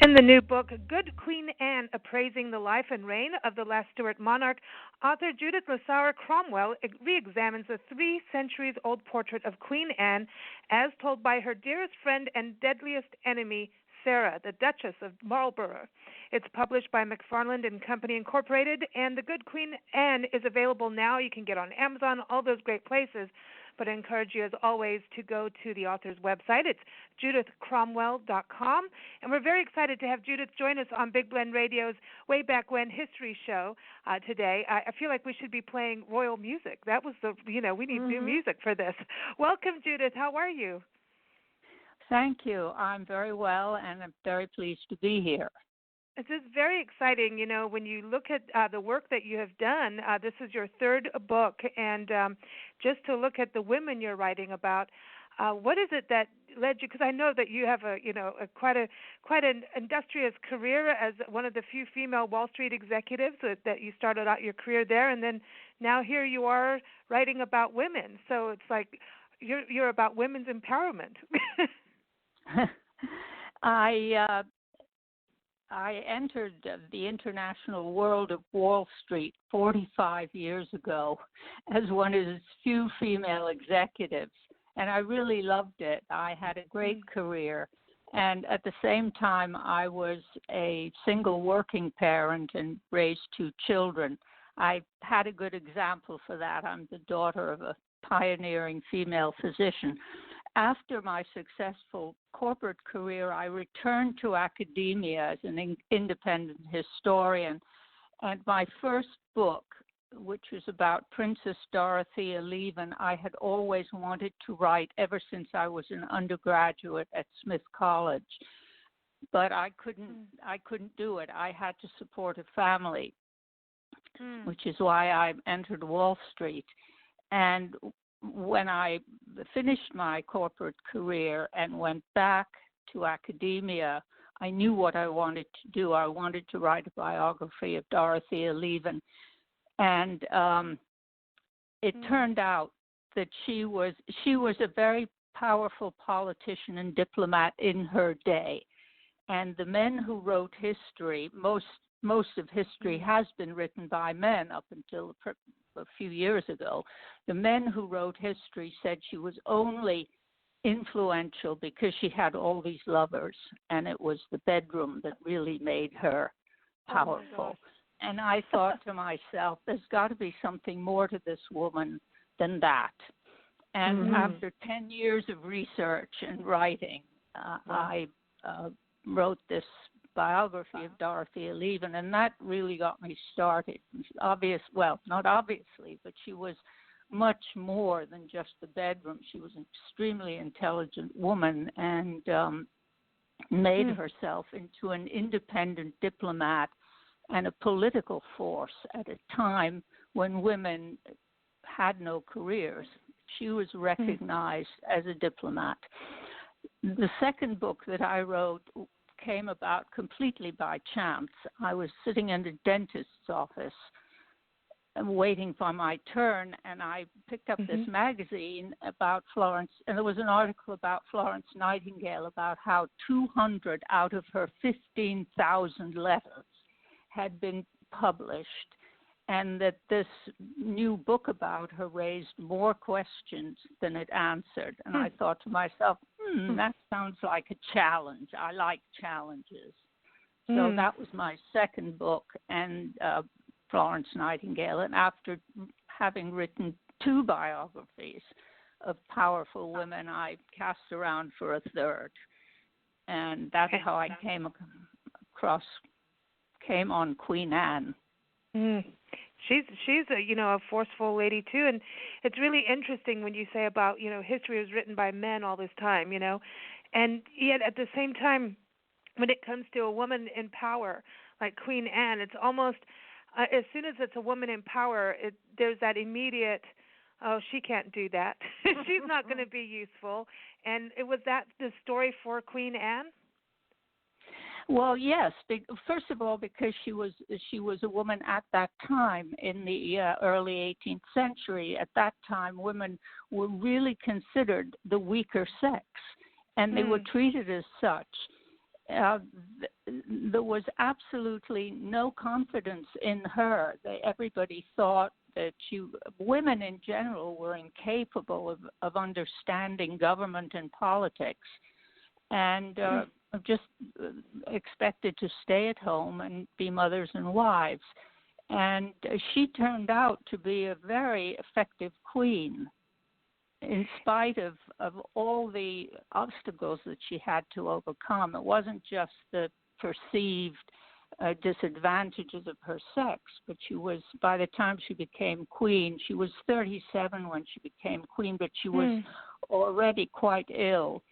In the new book, Good Queen Anne, Appraising the Life and Reign of the Last Stuart Monarch, author Judith Lissauer Cromwell re-examines the 3 centuries-old portrait of Queen Anne as told by her dearest friend and deadliest enemy, Sarah, the Duchess of Marlborough. It's published by McFarland and Company Incorporated, and The Good Queen Anne is available now. You can get on Amazon, all those great places. But I encourage you, as always, to go to the author's website. It's judithcromwell.com. And we're very excited to have Judith join us on Big Blend Radio's Way Back When History Show today. I feel like we should be playing royal music. That was we need new music for this. Welcome, Judith. How are you? Thank you. I'm very well, and I'm very pleased to be here. It's just very exciting, when you look at the work that you have done. This is your 3rd book, and just to look at the women you're writing about, what is it that led you? Because I know that you have quite an industrious career as one of the few female Wall Street executives. That you started out your career there, and then now here you are writing about women. So it's like you're about women's empowerment. I entered the international world of Wall Street 45 years ago as one of its few female executives, and I really loved it. I had a great career, and at the same time, I was a single working parent and raised 2 children. I had a good example for that. I'm the daughter of a pioneering female physician. After my successful corporate career, I returned to academia as an independent historian, and my first book, which was about Princess Dorothea Leaven, I had always wanted to write ever since I was an undergraduate at Smith College, but I couldn't do it. I had to support a family, which is why I entered Wall Street. And when I finished my corporate career and went back to academia, I knew what I wanted to do. I wanted to write a biography of Dorothea Leaven. And it turned out that she was a very powerful politician and diplomat in her day. And the men who wrote history, most of history has been written by men up until a few years ago. The men who wrote history said she was only influential because she had all these lovers, and it was the bedroom that really made her powerful. And I thought to myself, there's got to be something more to this woman than that. And after 10 years of research and writing, I wrote this biography of Dorothea Leaven, and that really got me started. Not obviously, but she was much more than just the bedroom. She was an extremely intelligent woman and made herself into an independent diplomat and a political force at a time when women had no careers. She was recognized as a diplomat. The second book that I wrote came about completely by chance. I was sitting in a dentist's office waiting for my turn, and I picked up this magazine about Florence, and there was an article about Florence Nightingale about how 200 out of her 15,000 letters had been published, and that this new book about her raised more questions than it answered. And I thought to myself, that sounds like a challenge. I like challenges. So that was my second book, and Florence Nightingale. And after having written 2 biographies of powerful women, I cast around for a third. And that's how I came on Queen Anne. She's a forceful lady too, and it's really interesting when you say about history was written by men all this time, and yet at the same time, when it comes to a woman in power like Queen Anne, it's almost as soon as it's a woman in power, there's that immediate, oh, she can't do that, she's not going to be useful, and was that the story for Queen Anne? Well, yes. First of all, because she was a woman at that time in the early 18th century. At that time, women were really considered the weaker sex, and they were treated as such. there was absolutely no confidence in her. Everybody thought that women in general were incapable of understanding government and politics, and just expected to stay at home and be mothers and wives. And she turned out to be a very effective queen, in spite of all the obstacles that she had to overcome. It wasn't just the perceived disadvantages of her sex, but she was, by the time she became queen, she was 37 when she became queen, but she was already quite ill.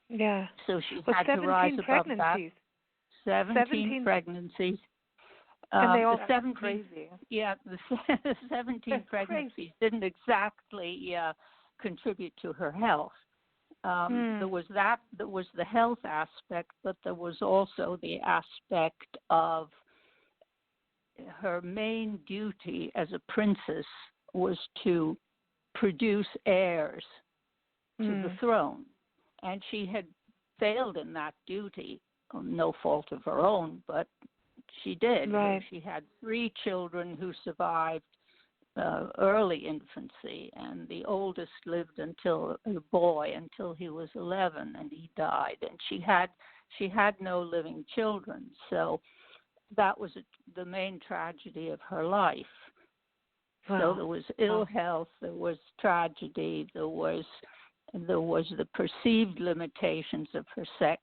Yeah. So she had to rise above that. 17 pregnancies. And they all the 17, crazy. Yeah, the 17 pregnancies didn't exactly contribute to her health. There was the health aspect, but there was also the aspect of her main duty as a princess was to produce heirs to the throne. And she had failed in that duty, no fault of her own, but she did. Right. She had 3 children who survived early infancy, and the oldest lived until he was 11, and he died. And she had no living children, so that was the main tragedy of her life. Wow. So there was ill health, there was tragedy, there was the perceived limitations of her sex,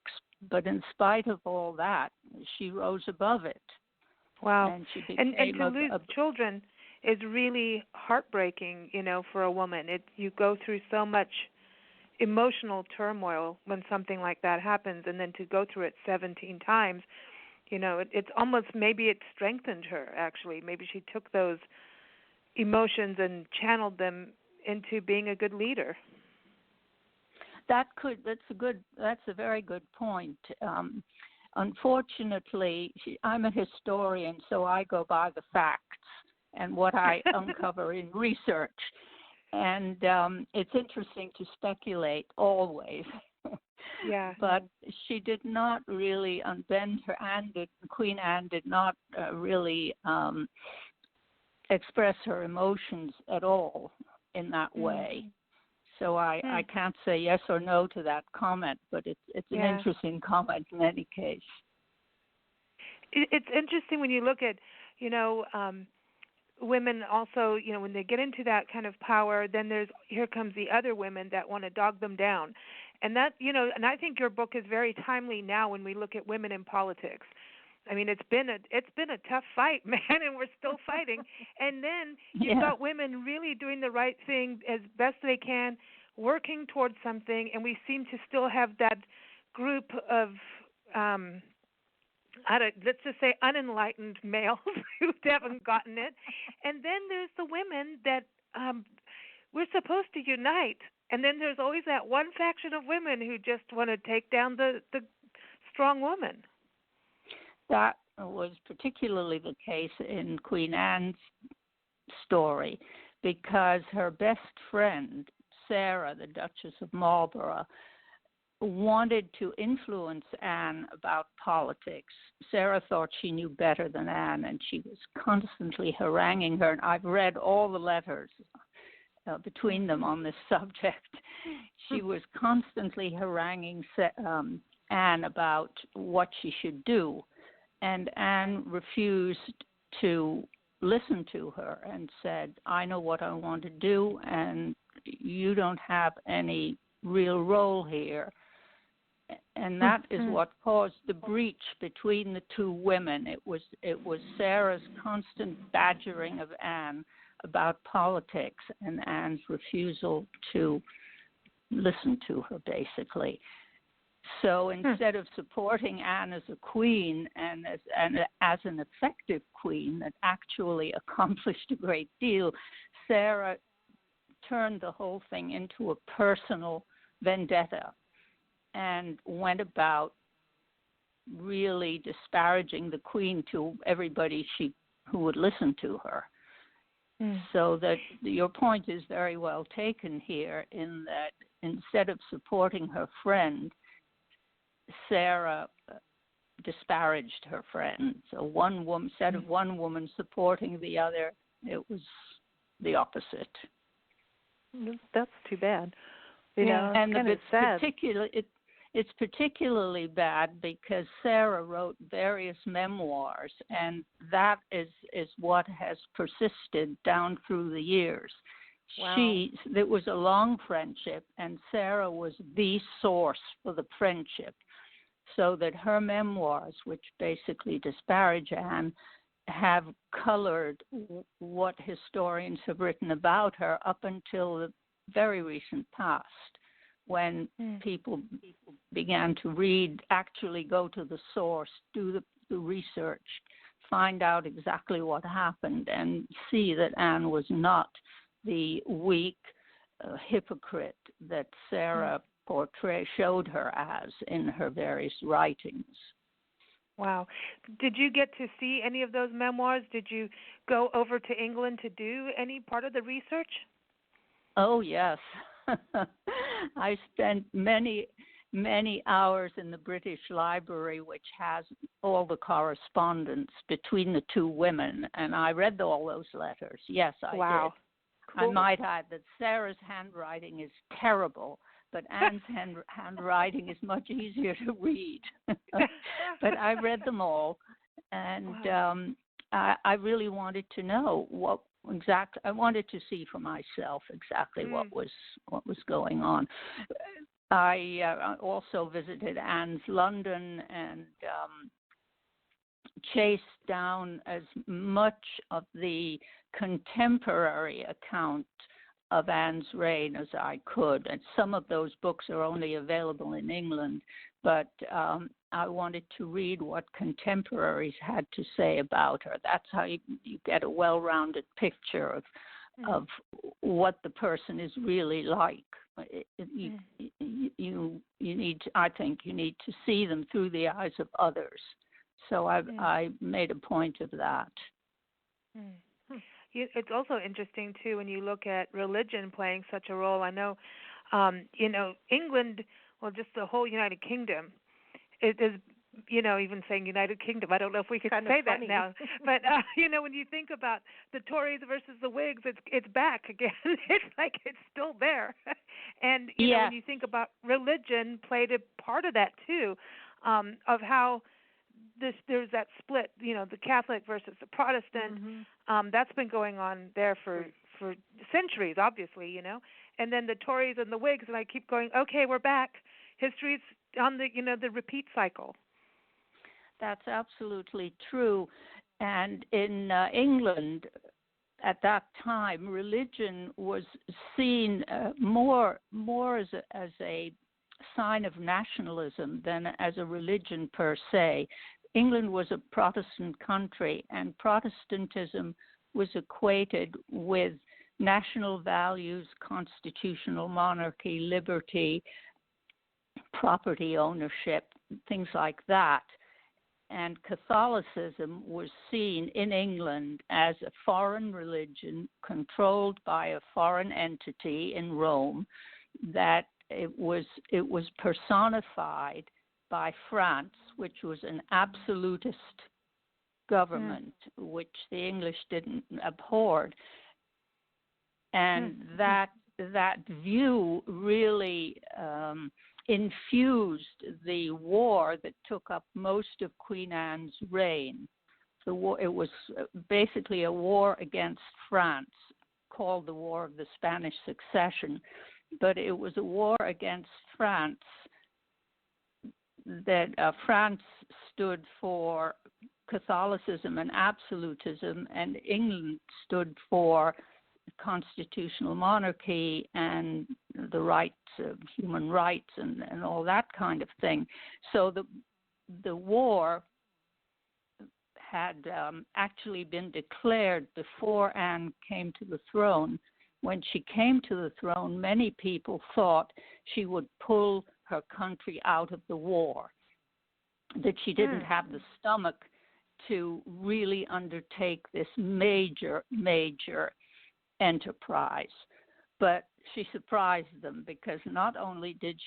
but in spite of all that, she rose above it. Wow. And she and to lose children is really heartbreaking, for a woman. You go through so much emotional turmoil when something like that happens, and then to go through it 17 times, it's almost, maybe it strengthened her, actually. Maybe she took those emotions and channeled them into being a good leader. That's a very good point. Unfortunately, I'm a historian, so I go by the facts and what I uncover in research. And it's interesting to speculate always. Yeah. But she did not really unbend her, Queen Anne did not really express her emotions at all in that way. So I can't say yes or no to that comment, but it's an interesting comment in any case. It's interesting when you look at, women also, when they get into that kind of power, then here comes the other women that want to dog them down. And that, and I think your book is very timely now when we look at women in politics. I mean, it's been a tough fight, man, and we're still fighting. And then you've got women really doing the right thing as best they can, working towards something, and we seem to still have that group of, let's just say, unenlightened males who haven't gotten it. And then there's the women that we're supposed to unite. And then there's always that one faction of women who just want to take down the strong woman. That was particularly the case in Queen Anne's story, because her best friend, Sarah, the Duchess of Marlborough, wanted to influence Anne about politics. Sarah thought she knew better than Anne, and she was constantly haranguing her. And I've read all the letters between them on this subject. She was constantly haranguing Anne about what she should do. And Anne refused to listen to her and said, I know what I want to do, and you don't have any real role here. And that is what caused the breach between the two women. It was Sarah's constant badgering of Anne about politics and Anne's refusal to listen to her, basically. So instead of supporting Anne as a queen and as an effective queen that actually accomplished a great deal, Sarah turned the whole thing into a personal vendetta and went about really disparaging the queen to everybody who would listen to her. So that your point is very well taken here, in that instead of supporting her friend, Sarah disparaged her friends. So one woman, instead of one woman supporting the other, it was the opposite. That's too bad. You know, and it's sad. It's particularly bad because Sarah wrote various memoirs, and that is what has persisted down through the years. Wow. There was a long friendship, and Sarah was the source for the friendship, so that her memoirs, which basically disparage Anne, have colored what historians have written about her up until the very recent past, when people began to read, actually go to the source, do the research, find out exactly what happened, and see that Anne was not the weak hypocrite that Sarah showed her as in her various writings. Wow. Did you get to see any of those memoirs? Did you go over to England to do any part of the research? Oh, yes. I spent many hours in the British Library, which has all the correspondence between the two women, and I read all those letters. Yes, I did. Cool. I might add that Sarah's handwriting is terrible, but Anne's handwriting is much easier to read. But I read them all, and I really wanted to know I wanted to see for myself exactly what was going on. I also visited Anne's London and chased down as much of the contemporary account of Anne's reign as I could. And some of those books are only available in England, but I wanted to read what contemporaries had to say about her. That's how you get a well-rounded picture of what the person is really like. You need to, I think you need to see them through the eyes of others. So I made a point of that. It's also interesting too when you look at religion playing such a role. I know, England, well, just the whole United Kingdom. It is, even saying United Kingdom, I don't know if we could say that now. But when you think about the Tories versus the Whigs, it's back again. It's like it's still there. And when you think about religion, played a part of that too, of how there's that split, the Catholic versus the Protestant. That's been going on there for centuries, obviously, and then the Tories and the Whigs, and I keep going, okay, we're back. History's on the repeat cycle. That's absolutely true. And in England at that time, religion was seen more as a sign of nationalism than as a religion per se. England was a Protestant country, and Protestantism was equated with national values, constitutional monarchy, liberty, property ownership, things like that. And Catholicism was seen in England as a foreign religion controlled by a foreign entity in Rome, that it was personified by France, which was an absolutist government, which the English didn't abhor. And that view really infused the war that took up most of Queen Anne's reign. It was basically a war against France, called the War of the Spanish Succession, but it was a war against France that France stood for Catholicism and absolutism, and England stood for constitutional monarchy and the rights of human rights and all that kind of thing. So the war had actually been declared before Anne came to the throne. When she came to the throne, many people thought she would pull her country out of the war, that she didn't have the stomach to really undertake this major enterprise. But she surprised them, because not only did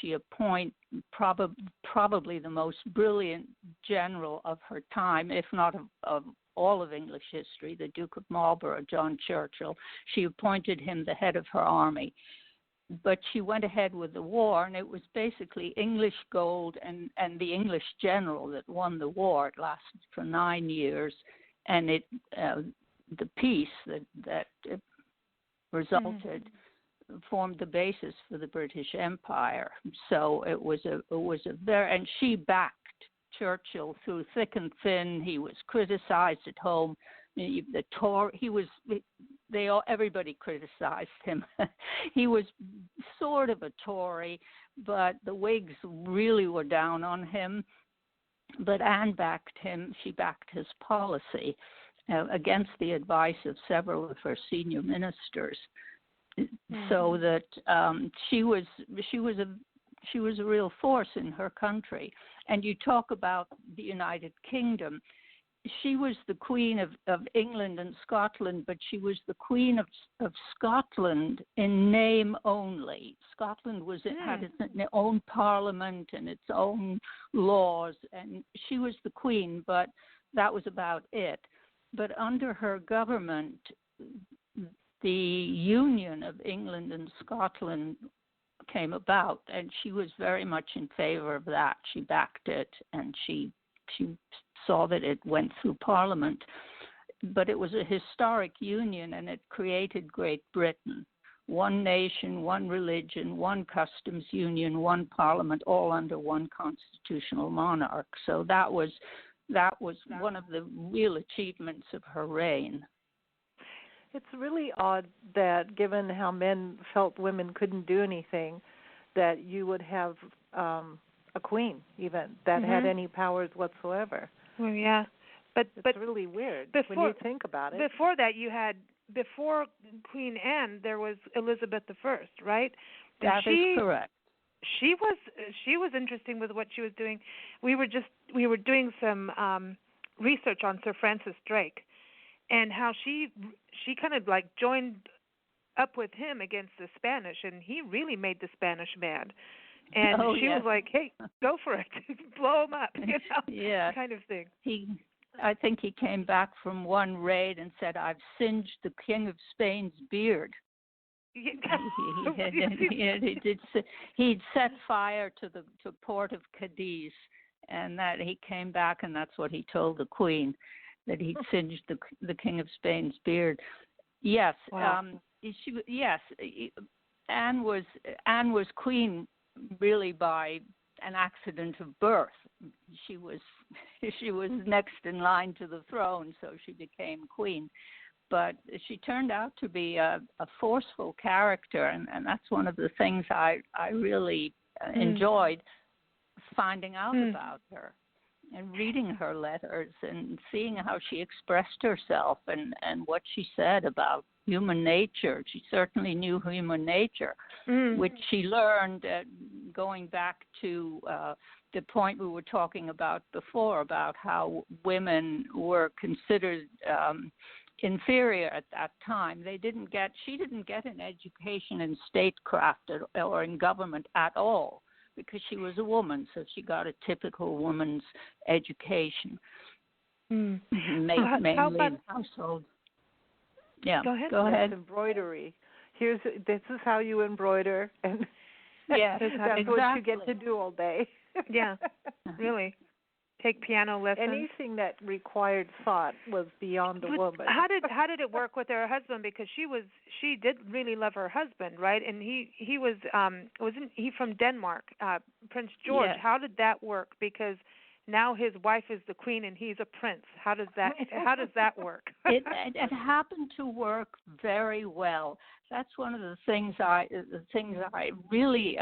she appoint probably the most brilliant general of her time, if not of all of English history, the Duke of Marlborough, John Churchill. She appointed him the head of her army. But she went ahead with the war, and it was basically English gold and the English general that won the war. It lasted for 9 years, and the peace that resulted formed the basis for the British Empire. So it was a very, and she backed Churchill through thick and thin. He was criticized at home. Everybody criticized him. He was sort of a Tory, but the Whigs really were down on him. But Anne backed him. She backed his policy against the advice of several of her senior ministers, so that she was a real force in her country. And you talk about the United Kingdom. She was the Queen of England and Scotland, but she was the Queen of Scotland in name only. Scotland had its own parliament and its own laws, and she was the Queen, but that was about it. But under her government, the union of England and Scotland came about, and she was very much in favor of that. She backed it, and she saw that it went through Parliament. But it was a historic union, and it created Great Britain. One nation, one religion, one customs union, one parliament, all under one constitutional monarch. So that was one of the real achievements of her reign. It's really odd that, given how men felt women couldn't do anything, that you would have a queen even that had any powers whatsoever. Well, yeah, but it's really weird when you think about it. Before that, before Queen Anne, there was Elizabeth I, right? And that is correct. She was interesting with what she was doing. We were doing some research on Sir Francis Drake, and how she kind of like joined up with him against the Spanish, and he really made the Spanish mad. And she was like, "Hey, go for it, blow him up," kind of thing. I think he came back from one raid and said, "I've singed the King of Spain's beard." He'd set fire to the port of Cadiz, and that he came back, and that's what he told the Queen, that he'd singed the King of Spain's beard. Yes, wow. Anne was queen really by an accident of birth. She was next in line to the throne, so she became queen. But she turned out to be a forceful character, and that's one of the things I really enjoyed finding out about her, and reading her letters and seeing how she expressed herself and what she said about human nature. She certainly knew human nature, which she learned going back to the point we were talking about before, about how women were considered inferior at that time. She didn't get an education in statecraft or in government at all, because she was a woman, so she got a typical woman's education, mainly in household. Yeah, go ahead. Embroidery. This is how you embroider, and yes, that's what you get to do all day. Yeah, really. Take piano lessons. Anything that required thought was beyond a woman. How did it work with her husband? Because she did really love her husband, right? And he wasn't he from Denmark, Prince George? Yes. How did that work? Because now his wife is the queen and he's a prince. How does that work? It happened to work very well. That's one of the things I really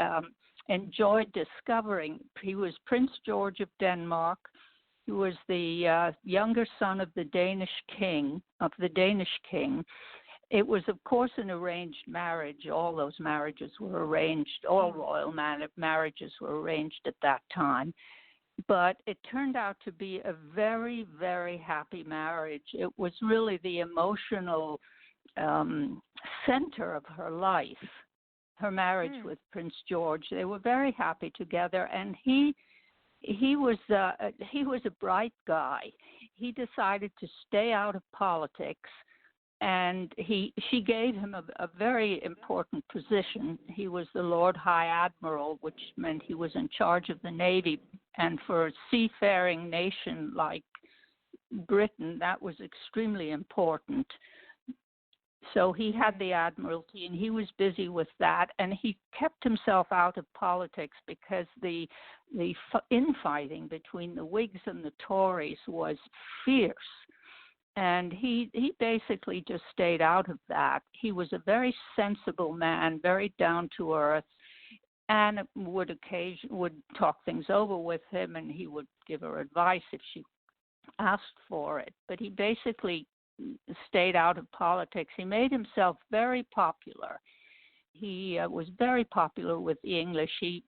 enjoyed discovering. He was Prince George of Denmark. He was the younger son of the Danish king. It was, of course, an arranged marriage. All those marriages were arranged. All royal marriages were arranged at that time. But it turned out to be a very, very happy marriage. It was really the emotional center of her life. Her marriage with Prince George. They were very happy together, and he was a bright guy. He decided to stay out of politics, and she gave him a very important position. He was the Lord High Admiral, which meant he was in charge of the Navy, and for a seafaring nation like Britain, that was extremely important. So he had the admiralty, and he was busy with that, and he kept himself out of politics because the infighting between the Whigs and the Tories was fierce, and he basically just stayed out of that. He was a very sensible man, very down to earth. Anne would talk things over with him, and he would give her advice if she asked for it, but he basically stayed out of politics. He made himself very popular. He was very popular with the English. He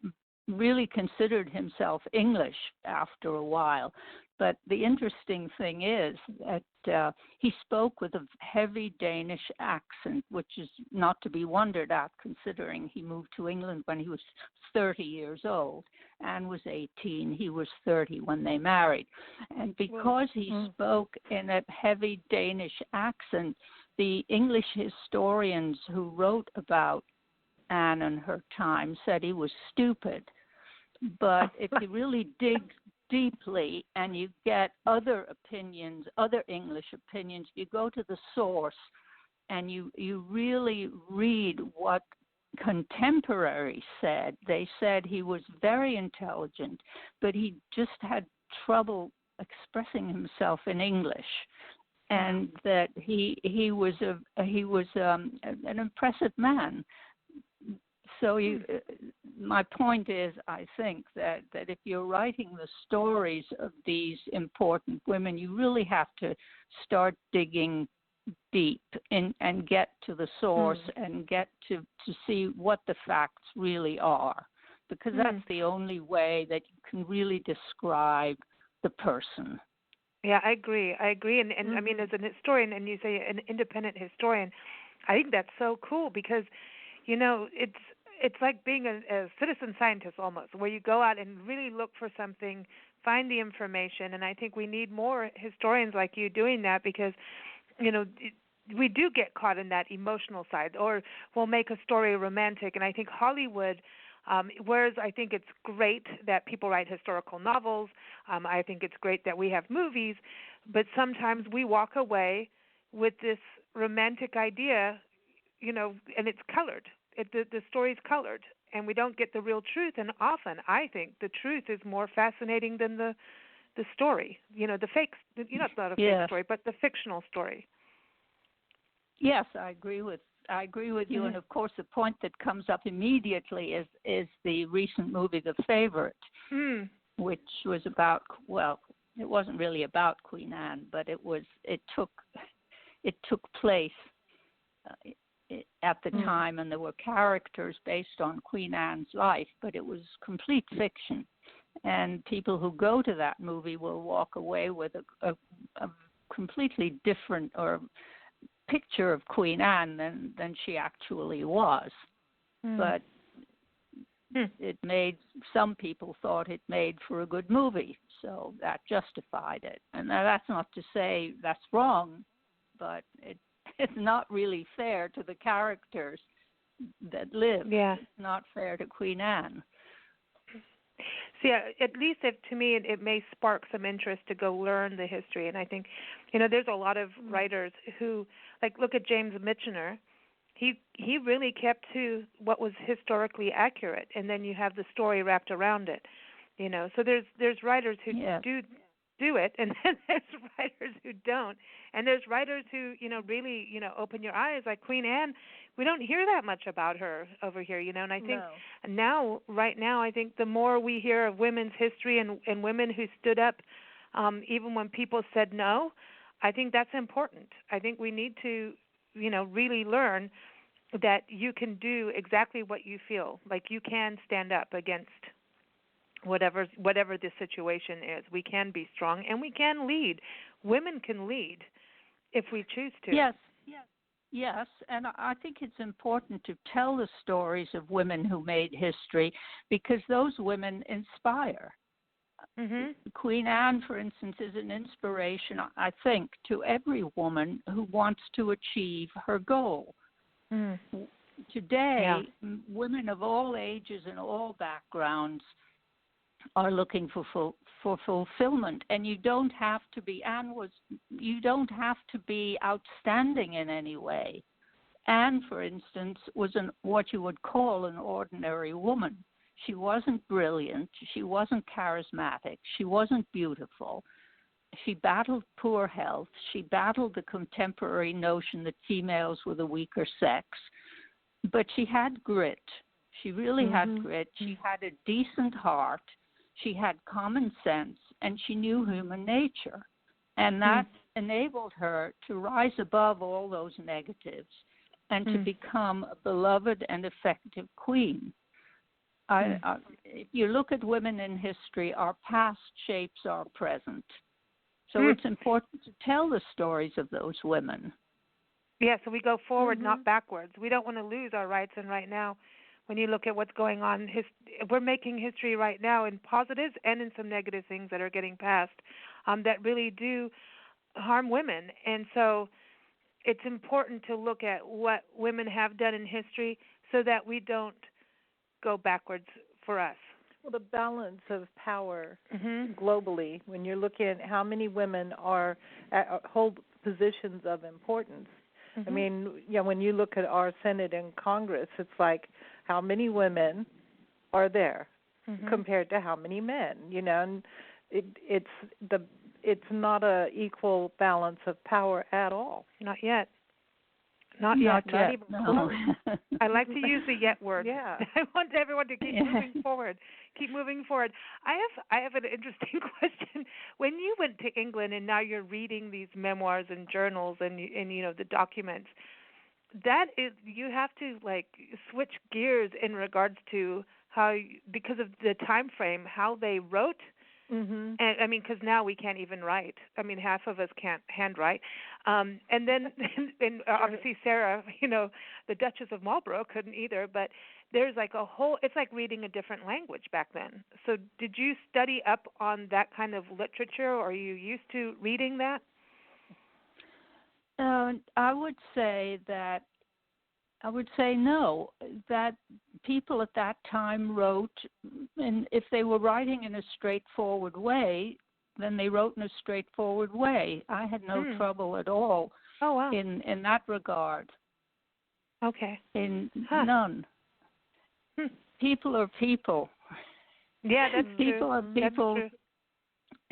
really considered himself English after a while. But the interesting thing is that he spoke with a heavy Danish accent, which is not to be wondered at considering he moved to England when he was 30 years old. Anne was 18, he was 30 when they married. And because he spoke in a heavy Danish accent, the English historians who wrote about Anne and her time said he was stupid. But if you really dig deeply and you get other opinions, other English opinions, you go to the source and you really read what contemporaries said. They said he was very intelligent, but he just had trouble expressing himself in English, and that he was an impressive man. So my point is, I think that if you're writing the stories of these important women, you really have to start digging deep and get to the source and get to see what the facts really are, because that's the only way that you can really describe the person. Yeah, I agree. And I mean, as an historian, and you say an independent historian, I think that's so cool because, you know, it's like being a citizen scientist almost, where you go out and really look for something, find the information, and I think we need more historians like you doing that because, you know, we do get caught in that emotional side, or we'll make a story romantic, and I think Hollywood, whereas I think it's great that people write historical novels, I think it's great that we have movies, but sometimes we walk away with this romantic idea, you know, and it's colored. The story's colored, and we don't get the real truth. And often, I think the truth is more fascinating than the story. You know, the fake. You know, it's not a fake story, but the fictional story. Yes, I agree with you. And of course, the point that comes up immediately is the recent movie, The Favorite, which was about, well, it wasn't really about Queen Anne, but it took place at the time, and there were characters based on Queen Anne's life, but it was complete fiction. And people who go to that movie will walk away with a completely different or picture of Queen Anne than she actually was. But it made, some people thought it made for a good movie, so that justified it. And that's not to say that's wrong, but it's not really fair to the characters that live. Yeah. It's not fair to Queen Anne. So yeah, at least to me, it may spark some interest to go learn the history. And I think, you know, there's a lot of writers who, like, look at James Michener. He really kept to what was historically accurate, and then you have the story wrapped around it. You know, so there's writers who do it, and then there's writers who don't, and there's writers who, you know, really, you know, open your eyes. Like Queen Anne, we don't hear that much about her over here, you know, and I think right now, I think the more we hear of women's history and women who stood up, even when people said no, I think that's important. I think we need to, you know, really learn that you can do exactly what you feel. Like you can stand up against whatever the situation is. We can be strong, and we can lead. Women can lead if we choose to. Yes. Yes, and I think it's important to tell the stories of women who made history because those women inspire. Queen Anne, for instance, is an inspiration, I think, to every woman who wants to achieve her goal. Today, women of all ages and all backgrounds are looking for fulfillment, and you don't have to be. You don't have to be outstanding in any way. Anne, for instance, was what you would call an ordinary woman. She wasn't brilliant. She wasn't charismatic. She wasn't beautiful. She battled poor health. She battled the contemporary notion that females were the weaker sex. But she had grit. She really had grit. She had a decent heart. She had common sense, and she knew human nature. And that enabled her to rise above all those negatives and to become a beloved and effective queen. If you look at women in history, our past shapes our present. So it's important to tell the stories of those women. Yeah, so we go forward, not backwards. We don't want to lose our rights. And right now, when you look at what's going on, we're making history right now in positives and in some negative things that are getting passed that really do harm women. And so it's important to look at what women have done in history so that we don't go backwards for us. Well, the balance of power globally, when you're looking at how many women hold positions of importance. I mean, when you look at our Senate and Congress, it's like how many women are there compared to how many men, and it's not a equal balance of power at all. Not yet. Not yet. Not even close. I like to use the yet word. Yeah. I want everyone to keep moving forward. Keep moving forward. I have an interesting question. When you went to England and now you're reading these memoirs and journals and the documents, that is, you have to switch gears in regards to how, because of the time frame, how they wrote. And I mean, because now we can't even write. I mean, half of us can't handwrite. And then, obviously Sarah, the Duchess of Marlborough couldn't either. But there's it's like reading a different language back then. So did you study up on that kind of literature, or are you used to reading that? I would say no, that people at that time wrote, and if they were writing in a straightforward way, then they wrote in a straightforward way. I had no trouble at all in that regard. Okay. None. People are people. Yeah, that's people true. are people. That's true.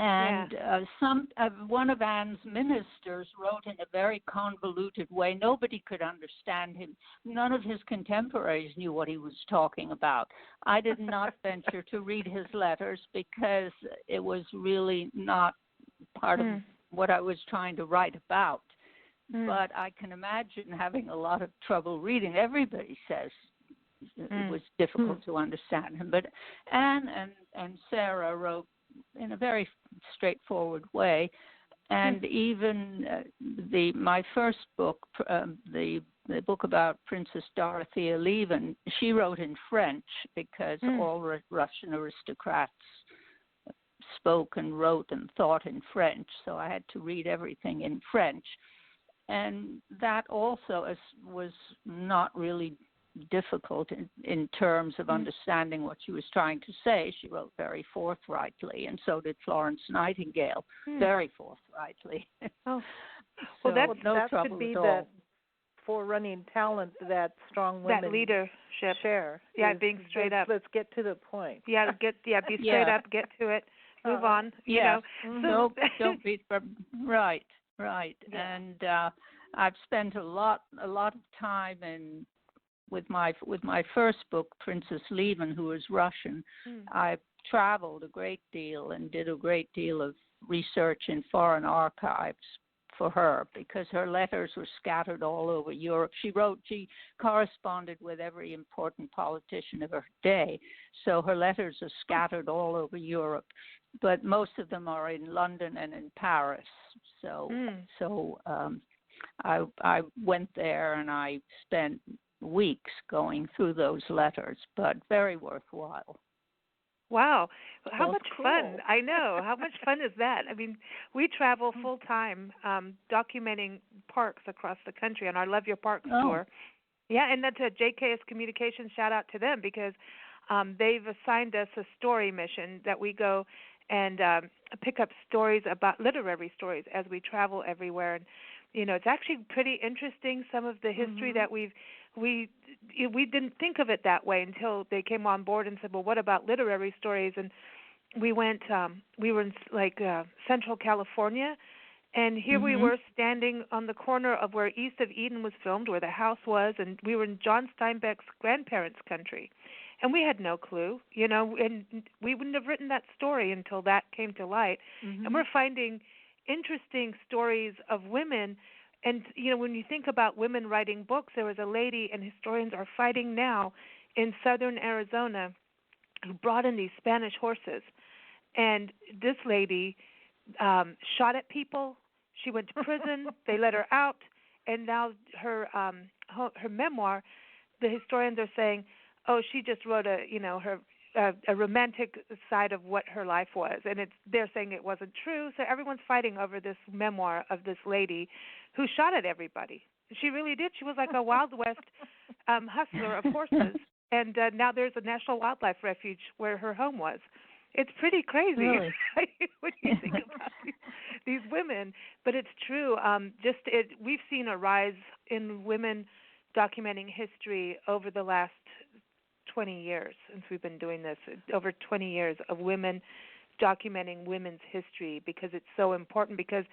And one of Anne's ministers wrote in a very convoluted way. Nobody could understand him. None of his contemporaries knew what he was talking about. I did not venture to read his letters because it was really not part of what I was trying to write about. But I can imagine having a lot of trouble reading. Everybody says it was difficult to understand him. But Anne and Sarah wrote in a very straightforward way, and even my first book, the book about Princess Dorothea Lieven, she wrote in French because all Russian aristocrats spoke and wrote and thought in French, so I had to read everything in French, and that also was not really difficult in terms of understanding what she was trying to say. She wrote very forthrightly, and so did Florence Nightingale, very forthrightly. Oh, well, that could be that forerunning talent that strong women, that leadership share. Yeah, being straight up. Let's get to the point. Yeah, be straight up, get to it, move on. Yes. So, don't be right. Yeah. And I've spent a lot of time with my first book, Princess Lieven, who is Russian. I traveled a great deal and did a great deal of research in foreign archives for her because her letters were scattered all over Europe. She corresponded with every important politician of her day, so her letters are scattered all over Europe, but most of them are in London and in Paris. So I went there and I spent weeks going through those letters, but very worthwhile. Wow. How Sounds much cool. fun. I know. How much fun is that? I mean, we travel full time documenting parks across the country on our Love Your Parks tour. Yeah, and that's a JKS Communications, shout out to them, because they've assigned us a story mission that we go and pick up stories about literary stories as we travel everywhere. And it's actually pretty interesting, some of the history that we didn't think of it that way until they came on board and said, well, what about literary stories? And we went we were in Central California, and here we were standing on the corner of where East of Eden was filmed, where the house was, and we were in John Steinbeck's grandparents' country. And we had no clue, and we wouldn't have written that story until that came to light. And we're finding interesting stories of women. And, when you think about women writing books, there was a lady, and historians are fighting now, in southern Arizona, who brought in these Spanish horses. And this lady shot at people. She went to prison. They let her out. And now her memoir, the historians are saying, oh, she just wrote a romantic side of what her life was, and they're saying it wasn't true. So everyone's fighting over this memoir of this lady who shot at everybody. She really did. She was like a Wild West hustler of horses, and now there's a National Wildlife Refuge where her home was. It's pretty crazy Really? when you think about these women, but it's true. We've seen a rise in women documenting history over the last 20 years since we've been doing this, over 20 years of women documenting women's history, because it's so important, because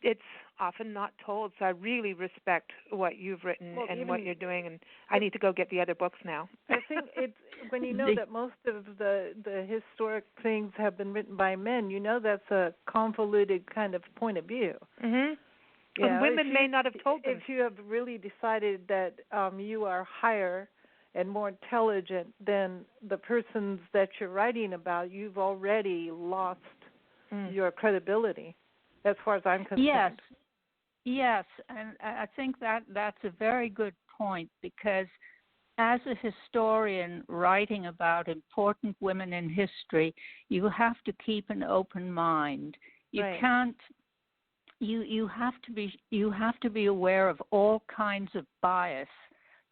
it's often not told. So I really respect what you've written and what you're doing, and I need to go get the other books now. I think it's when you know that most of the historic things have been written by men, that's a convoluted kind of point of view. And women may not have told them. If you have really decided that you are higher and more intelligent than the persons that you're writing about, you've already lost your credibility, as far as I'm concerned. Yes, and I think that's a very good point, because as a historian writing about important women in history, you have to keep an open mind. You can't. You have to be aware of all kinds of bias.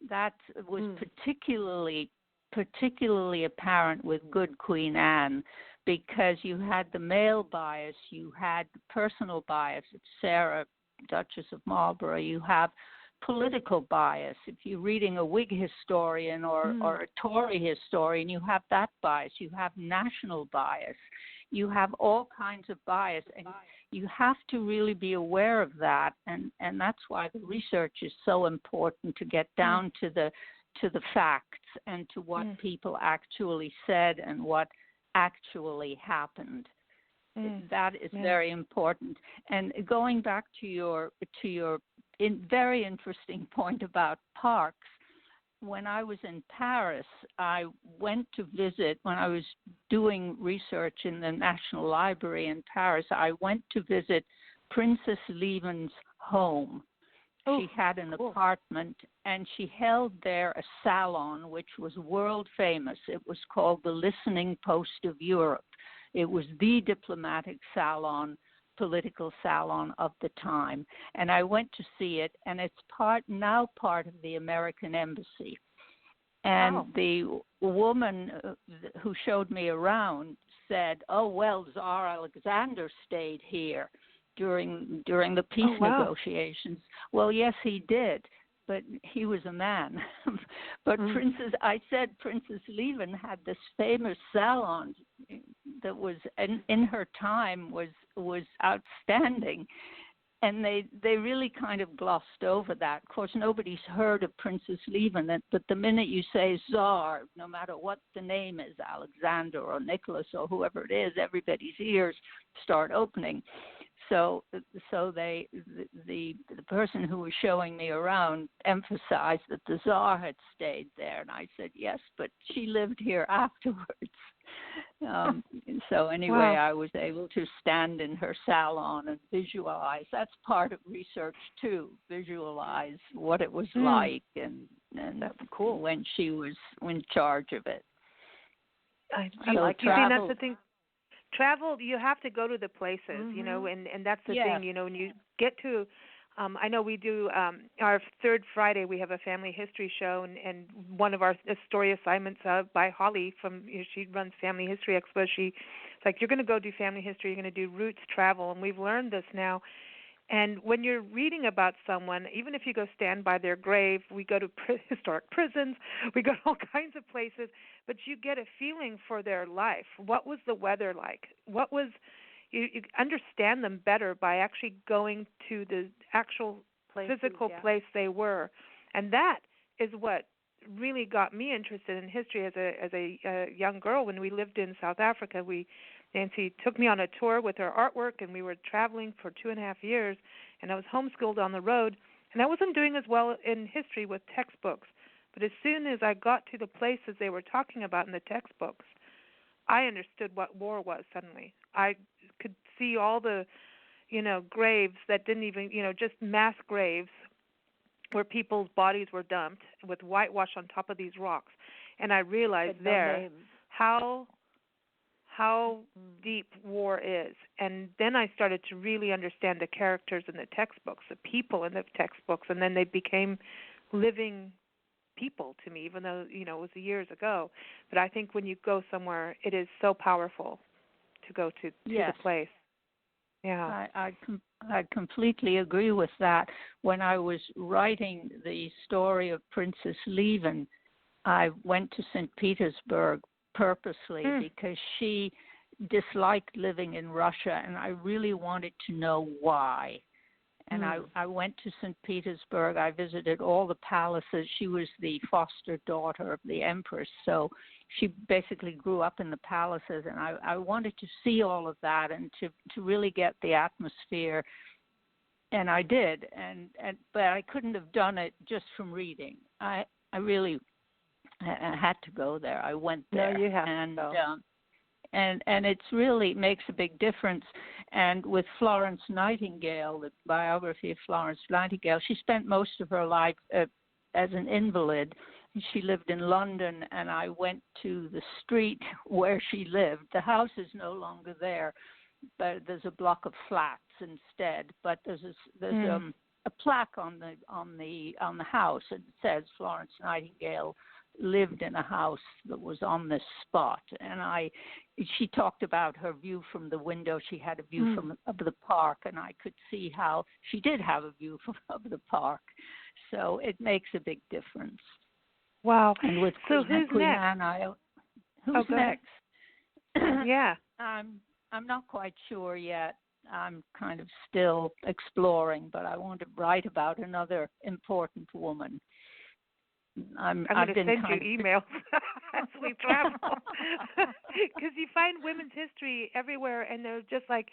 That was particularly apparent with Good Queen Anne, because you had the male bias, you had the personal bias of Sarah, Duchess of Marlborough, you have political bias. If you're reading a Whig historian or a Tory historian, you have that bias. You have national bias. You have all kinds of bias, and you have to really be aware of that, and that's why the research is so important, to get down to the facts and to what people actually said and what actually happened. That is very important. And going back to your very interesting point about parks, when I was in Paris, I went to visit, when I was doing research in the National Library in Paris, I went to visit Princess Lieben's home. She had an apartment, and she held there a salon which was world famous. It was called the Listening Post of Europe. It was the diplomatic salon, political salon of the time. And I went to see it, and it's now part of the American Embassy. And the woman who showed me around said, oh, well, Tsar Alexander stayed here during the peace negotiations. Well, yes, he did, but he was a man. But Princess Lieben had this famous salon that was in her time was outstanding, and they really kind of glossed over that. Of course, nobody's heard of Princess Lieben, but the minute you say Tsar, no matter what the name is, Alexander or Nicholas or whoever it is, everybody's ears start opening. So the person who was showing me around emphasized that the Tsar had stayed there, and I said yes, but she lived here afterwards. Um, so anyway, Wow. I was able to stand in her salon and visualize. That's part of research too. Visualize what it was Mm. like, and That's cool. when she was in charge of it. I So like You see, and that's travel, the thing. Travel, you have to go to the places, Mhm. and that's the yes, thing, when you get to, I know we do, our third Friday, we have a family history show, and one of our story assignments by Holly from, she runs Family History Expo, it's like, you're going to go do family history, you're going to do roots travel, and we've learned this now. And when you're reading about someone, even if you go stand by their grave, we go to historic prisons, we go to all kinds of places, but you get a feeling for their life. What was the weather like? What was you understand them better by actually going to the actual Places, physical yeah. place they were, and that is what really got me interested in history as a young girl. When we lived in South Africa, we Nancy took me on a tour with her artwork, and we were traveling for 2.5 years, and I was homeschooled on the road, and I wasn't doing as well in history with textbooks. But as soon as I got to the places they were talking about in the textbooks, I understood what war was suddenly. I could see all the, graves that didn't even, just mass graves where people's bodies were dumped with whitewash on top of these rocks. And I realized But no there names. how Mm. deep war is. And then I started to really understand the characters in the textbooks, the people in the textbooks, and then they became living people to me, even though, it was years ago. But I think when you go somewhere, it is so powerful to go to the yes. place. Yeah. I completely agree with that. When I was writing the story of Princess Lieven, I went to St. Petersburg purposely Mm. because she disliked living in Russia, and I really wanted to know why. And I went to St. Petersburg. I visited all the palaces. She was the foster daughter of the empress, so she basically grew up in the palaces, and I wanted to see all of that and to really get the atmosphere, and I did. But I couldn't have done it just from reading. I really had to go there. I went No, there, you have and to go. and it's really makes a big difference. And with Florence Nightingale, the biography of Florence Nightingale, she spent most of her life as an invalid. She lived in London, and I went to the street where she lived. The house is no longer there, but there's a block of flats instead. But there's a plaque on the house, and it says Florence Nightingale lived in a house that was on this spot. And she talked about her view from the window. She had a view of the park, and I could see how she did have a view of the park. So it makes a big difference. Wow. And with So who's Queen next? Anne, Go ahead. next? Yeah. I'm not quite sure yet. I'm kind of still exploring, but I want to write about another important woman. I'm I've going to been send kind you of emails as we travel, because you find women's history everywhere, and they're just like,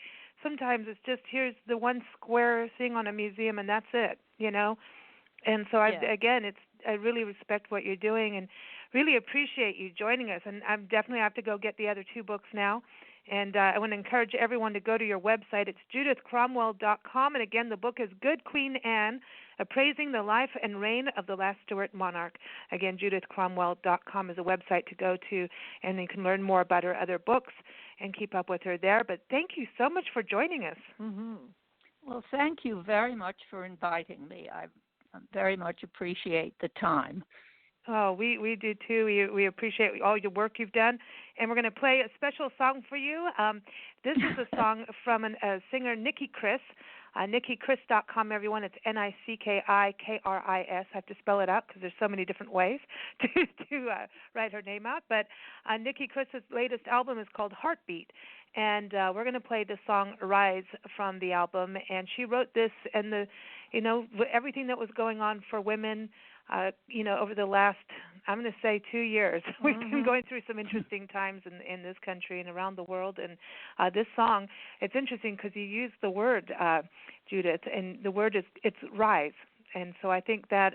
sometimes it's just, here's the one square thing on a museum, and that's it, And so yeah. I really respect what you're doing, and really appreciate you joining us. And I definitely have to go get the other two books now. And I want to encourage everyone to go to your website. It's judithcromwell.com. And again, the book is Good Queen Anne, Appraising the Life and Reign of the Last Stuart Monarch. Again, judithcromwell.com is a website to go to, and you can learn more about her other books and keep up with her there. But thank you so much for joining us. Mm-hmm. Well, thank you very much for inviting me. I very much appreciate the time. Oh, we do too. We appreciate all your work you've done, and we're going to play a special song for you. This is a song from a singer, Nikki Chris. NikkiChris.com, everyone. It's NICKIKRIS. I have to spell it out because there's so many different ways to write her name out. But Nikki Chris's latest album is called Heartbeat, and we're going to play the song Rise from the album. And she wrote this, and everything that was going on for women. Over the last, I'm going to say 2 years, we've been going through some interesting times in this country and around the world. And this song, it's interesting because you use the word, Judith, and the word it's rise. And so I think that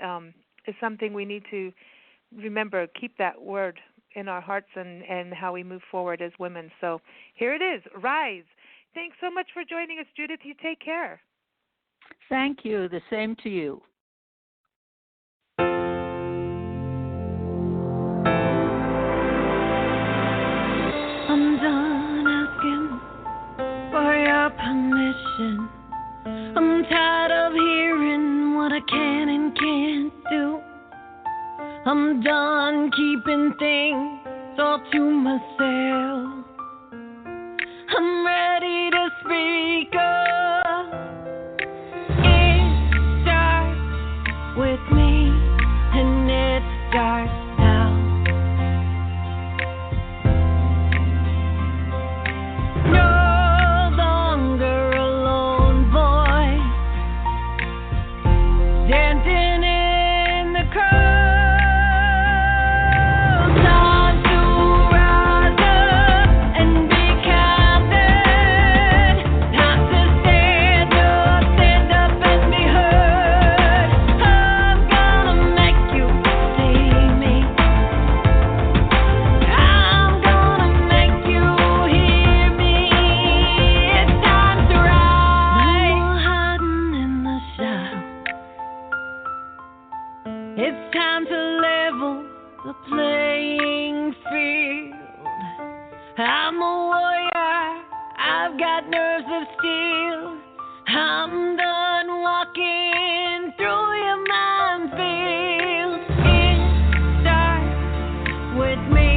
is something we need to remember, keep that word in our hearts and how we move forward as women. So here it is, Rise. Thanks so much for joining us, Judith. You take care. Thank you. The same to you. I'm done asking for your permission. I'm tired of hearing what I can and can't do. I'm done keeping things all to myself. I'm ready to speak up. It starts with me, and it starts now. No longer a lone voice, dancing in the crowd. It's time to level the playing field. I'm a warrior, I've got nerves of steel. I'm done walking through your minefield. It starts with me,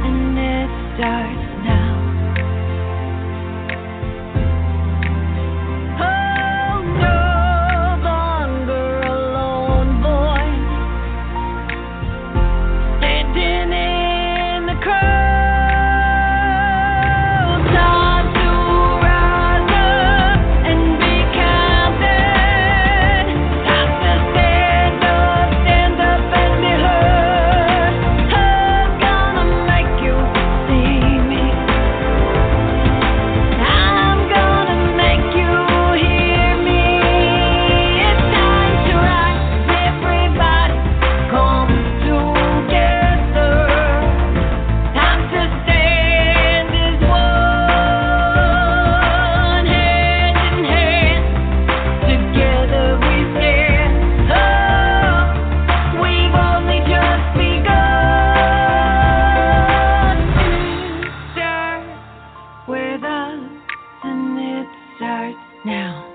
and it starts now. With us, and it starts now.